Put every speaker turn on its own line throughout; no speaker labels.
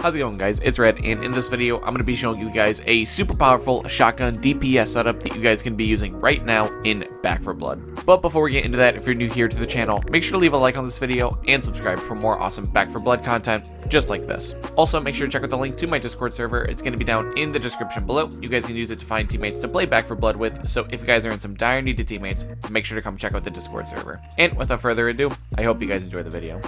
How's it going, guys? It's Red, and in this video I'm going to be showing you guys a super powerful shotgun DPS setup that you guys can be using right now in Back 4 Blood. But before we get into that, if you're new here to the channel, make sure to leave a like on this video and subscribe for more awesome Back 4 Blood content just like this. Also, make sure to check out the link to my Discord server. It's going to be down in the description below. You guys can use it to find teammates to play Back 4 Blood with, so if you guys are in some dire need to teammates, make sure to come check out the Discord server. And without further ado, I hope you guys enjoy the video.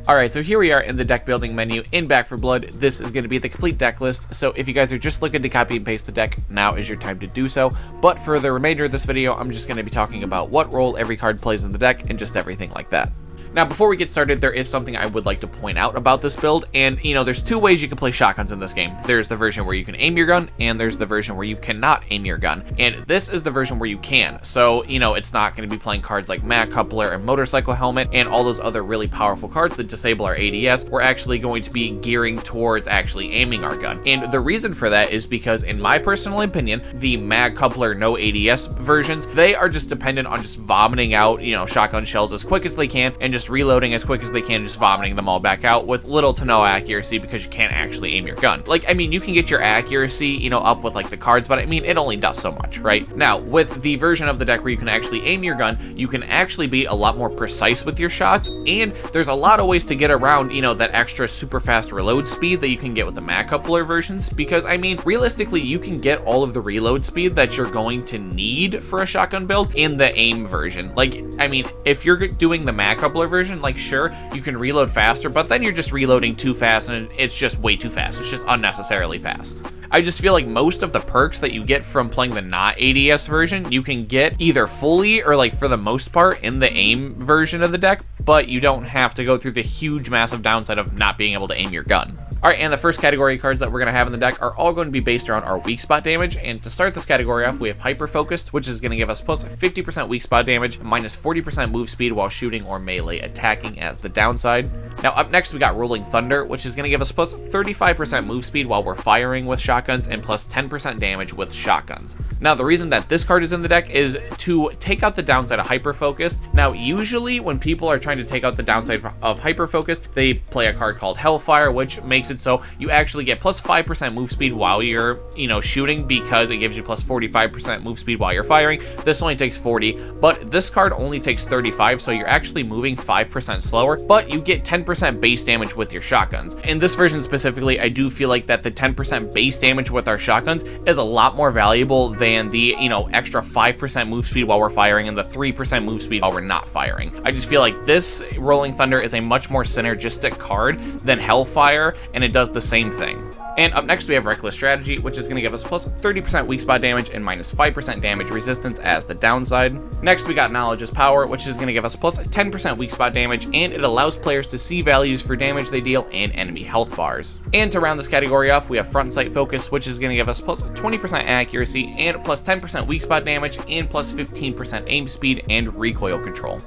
Alright, so here we are in the deck building menu in Back 4 Blood. This is going to be the complete deck list, so if you guys are just looking to copy and paste the deck, now is your time to do so. But for the remainder of this video, I'm just going to be talking about what role every card plays in the deck and just everything like that. Now, before we get started, there is something I would like to point out about this build, and, there's two ways you can play shotguns in this game. There's the version where you can aim your gun, and there's the version where you cannot aim your gun, and this is the version where you can. So, it's not going to be playing cards like Mag Coupler and Motorcycle Helmet, and all those other really powerful cards that disable our ADS. We're actually going to be gearing towards actually aiming our gun, and the reason for that is because, in my personal opinion, the Mag Coupler no ADS versions, they are just dependent on just vomiting out, shotgun shells as quick as they can, and just reloading as quick as they can, just vomiting them all back out with little to no accuracy because you can't actually aim your gun. You can get your accuracy, up with the cards, but it only does so much, right? Now, with the version of the deck where you can actually aim your gun, you can actually be a lot more precise with your shots, and there's a lot of ways to get around, that extra super fast reload speed that you can get with the Mag Coupler versions, because, realistically, you can get all of the reload speed that you're going to need for a shotgun build in the aim version. If you're doing the Mag Coupler version, sure, you can reload faster, but then you're just reloading too fast, and it's just way too fast. It's just unnecessarily fast. I just feel like most of the perks that you get from playing the not ADS version, you can get either fully or for the most part in the aim version of the deck, but you don't have to go through the huge massive downside of not being able to aim your gun. Alright, and the first category of cards that we're going to have in the deck are all going to be based around our weak spot damage, and to start this category off, we have Hyper Focused, which is going to give us plus 50% weak spot damage, minus 40% move speed while shooting or melee attacking as the downside. Now up next we got Rolling Thunder, which is going to give us plus 35% move speed while we're firing with shotguns, and plus 10% damage with shotguns. Now the reason that this card is in the deck is to take out the downside of Hyper Focused. Now usually when people are trying to take out the downside of Hyper Focused, they play a card called Hellfire, which makes it so you actually get plus 5% move speed while you're, shooting, because it gives you plus 45% move speed while you're firing. This only takes 40, but this card only takes 35, so you're actually moving 5% slower, but you get 10% base damage with your shotguns. In this version specifically, I do feel like that the 10% base damage with our shotguns is a lot more valuable than the, extra 5% move speed while we're firing and the 3% move speed while we're not firing. I just feel like this Rolling Thunder is a much more synergistic card than Hellfire, and it does the same thing. And up next we have Reckless Strategy, which is going to give us plus 30% weak spot damage and minus 5% damage resistance as the downside. Next we got Knowledge is Power, which is going to give us plus 10% weak spot damage, and it allows players to see values for damage they deal and enemy health bars. And to round this category off, we have Front Sight Focus, which is going to give us plus 20% accuracy and plus 10% weak spot damage and plus 15% aim speed and recoil control.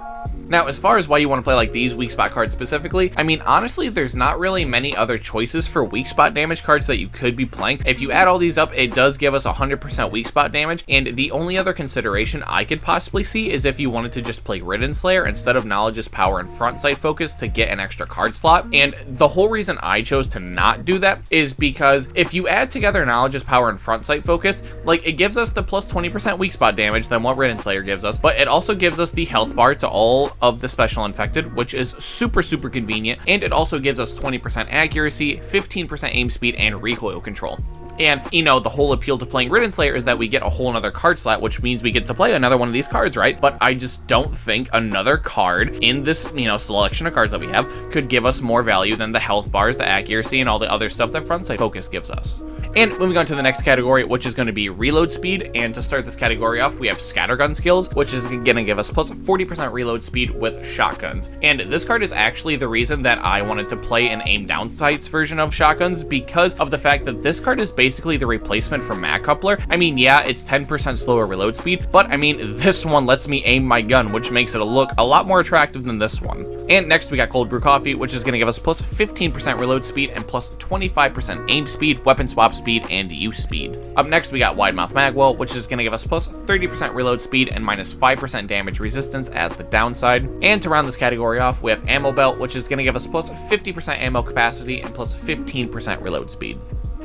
Now, as far as why you want to play these weak spot cards specifically, honestly, there's not really many other choices for weak spot damage cards that you could be playing. If you add all these up, it does give us 100% weak spot damage, and the only other consideration I could possibly see is if you wanted to just play Ridden Slayer instead of Knowledge is Power and Front Sight Focus to get an extra card slot. And the whole reason I chose to not do that is because if you add together Knowledge is Power and Front Sight Focus, it gives us the plus 20% weak spot damage than what Ridden Slayer gives us, but it also gives us the health bar to all of the special infected, which is super convenient, and it also gives us 20% accuracy, 15% aim speed, and recoil control. And, the whole appeal to playing Ridden Slayer is that we get a whole another card slot, which means we get to play another one of these cards, right? But I just don't think another card in this, selection of cards that we have could give us more value than the health bars, the accuracy, and all the other stuff that Front Sight Focus gives us. And moving on to the next category, which is going to be Reload Speed, and to start this category off, we have Scattergun Skills, which is going to give us plus 40% reload speed with shotguns. And this card is actually the reason that I wanted to play an aim down sights version of shotguns, because of the fact that this card is basically basically the replacement for mag coupler. I mean, yeah, it's 10% slower reload speed, but I mean, this one lets me aim my gun, which makes it look a lot more attractive than this one. And next we got cold brew coffee, which is going to give us plus 15% reload speed and plus 25% aim speed, weapon swap speed, and use speed. Up next we got wide mouth magwell, which is going to give us plus 30% reload speed and minus 5% damage resistance as the downside. And to round this category off, we have ammo belt, which is going to give us plus 50% ammo capacity and plus 15% reload speed.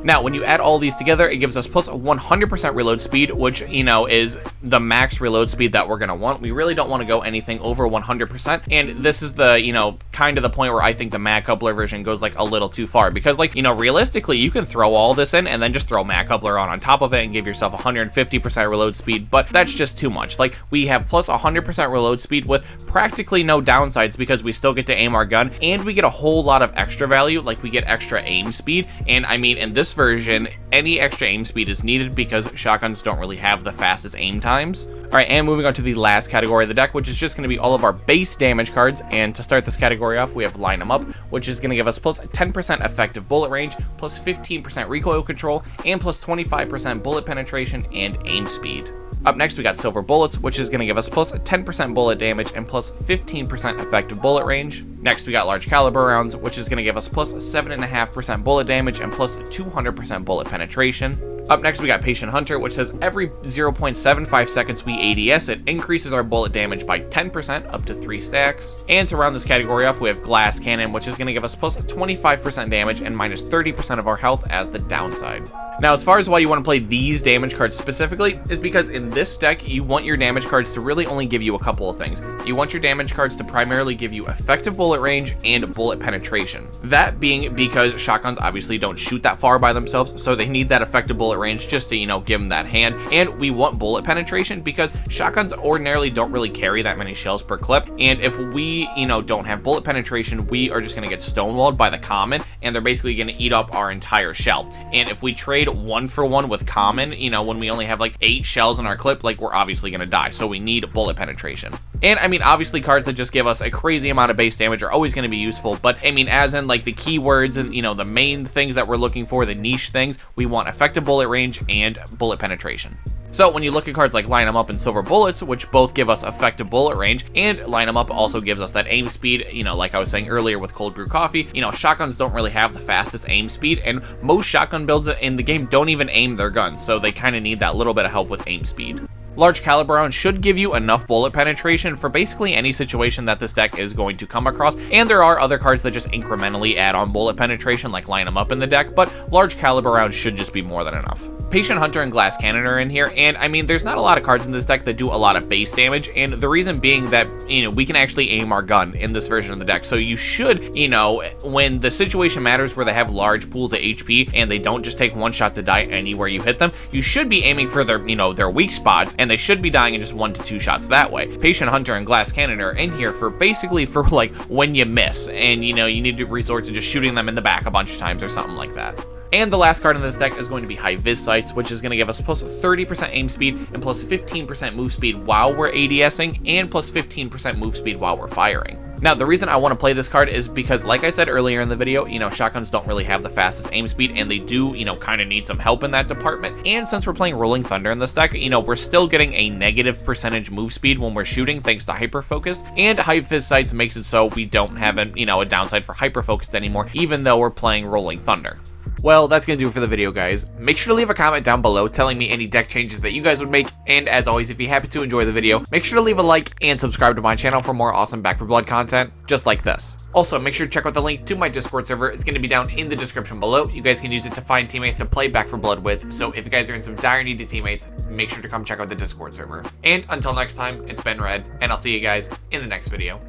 Now, when you add all these together, it gives us plus 100% reload speed, which, you know, is the max reload speed that we're going to want. We really don't want to go anything over 100%, and this is the, you know, kind of the point where I think the mag coupler version goes, like, a little too far, because, like, you know, realistically, you can throw all this in and then just throw mag coupler on top of it and give yourself 150% reload speed, but that's just too much. Like, we have plus 100% reload speed with practically no downsides because we still get to aim our gun, and we get a whole lot of extra value, like we get extra aim speed, and I mean, in this version, any extra aim speed is needed because shotguns don't really have the fastest aim times. Alright, and moving on to the last category of the deck, which is just going to be all of our base damage cards, and to start this category off, we have Line 'em Up, which is going to give us plus 10% effective bullet range, plus 15% recoil control, and plus 25% bullet penetration and aim speed. Up next, we got Silver Bullets, which is going to give us plus 10% bullet damage and plus 15% effective bullet range. Next, we got Large Caliber Rounds, which is going to give us plus 7.5% bullet damage and plus 200% bullet penetration. Up next, we got Patient Hunter, which says every 0.75 seconds we ADS, it increases our bullet damage by 10% up to 3 stacks. And to round this category off, we have Glass Cannon, which is going to give us plus 25% damage and minus 30% of our health as the downside. Now, as far as why you want to play these damage cards specifically, is because in this deck, you want your damage cards to really only give you a couple of things. You want your damage cards to primarily give you effective bullet range and bullet penetration. That being because shotguns obviously don't shoot that far by themselves, so they need that effective bullet range just to, you know, give them that hand. And we want bullet penetration because shotguns ordinarily don't really carry that many shells per clip. And if we, you know, don't have bullet penetration, we are just going to get stonewalled by the common, and they're basically going to eat up our entire shell. And if we trade 1-for-1 with common, you know, when we only have like 8 shells in our clip, like, we're obviously going to die. So we need bullet penetration. And I mean, obviously cards that just give us a crazy amount of base damage are always going to be useful, but I mean, as in like the keywords and, you know, the main things that we're looking for, the niche things, we want effective bullet range and bullet penetration. So when you look at cards like Line 'em Up and Silver Bullets, which both give us effective bullet range, and Line 'em Up also gives us that aim speed, you know, like I was saying earlier with Cold Brew Coffee, you know, shotguns don't really have the fastest aim speed, and most shotgun builds in the game don't even aim their guns, so they kind of need that little bit of help with aim speed. Large Caliber Round should give you enough bullet penetration for basically any situation that this deck is going to come across, and there are other cards that just incrementally add on bullet penetration, like Line 'em Up in the deck, but Large Caliber Round should just be more than enough. Patient Hunter and Glass Cannon are in here, and I mean, there's not a lot of cards in this deck that do a lot of base damage, and the reason being that, you know, we can actually aim our gun in this version of the deck, so you should, you know, when the situation matters where they have large pools of HP and they don't just take one shot to die anywhere you hit them, you should be aiming for their, you know, their weak spots, and they should be dying in just 1 to 2 shots that way. Patient Hunter and Glass Cannon are in here for basically for like when you miss, and you know, you need to resort to just shooting them in the back a bunch of times or something like that. And the last card in this deck is going to be High Vis Sights, which is going to give us plus 30% aim speed and plus 15% move speed while we're ADSing, and plus 15% move speed while we're firing. Now, the reason I want to play this card is because, like I said earlier in the video, you know, shotguns don't really have the fastest aim speed, and they do, you know, kind of need some help in that department. And since we're playing Rolling Thunder in this deck, you know, we're still getting a negative percentage move speed when we're shooting thanks to Hyper Focus, and High Vis Sights makes it so we don't have, you know, a downside for Hyper Focus anymore, even though we're playing Rolling Thunder. Well, that's going to do it for the video, guys. Make sure to leave a comment down below telling me any deck changes that you guys would make, and as always, if you happen to enjoy the video, make sure to leave a like and subscribe to my channel for more awesome Back 4 Blood content just like this. Also, make sure to check out the link to my Discord server. It's going to be down in the description below. You guys can use it to find teammates to play Back 4 Blood with, so if you guys are in some dire need of teammates, make sure to come check out the Discord server. And until next time, it's been Red, and I'll see you guys in the next video.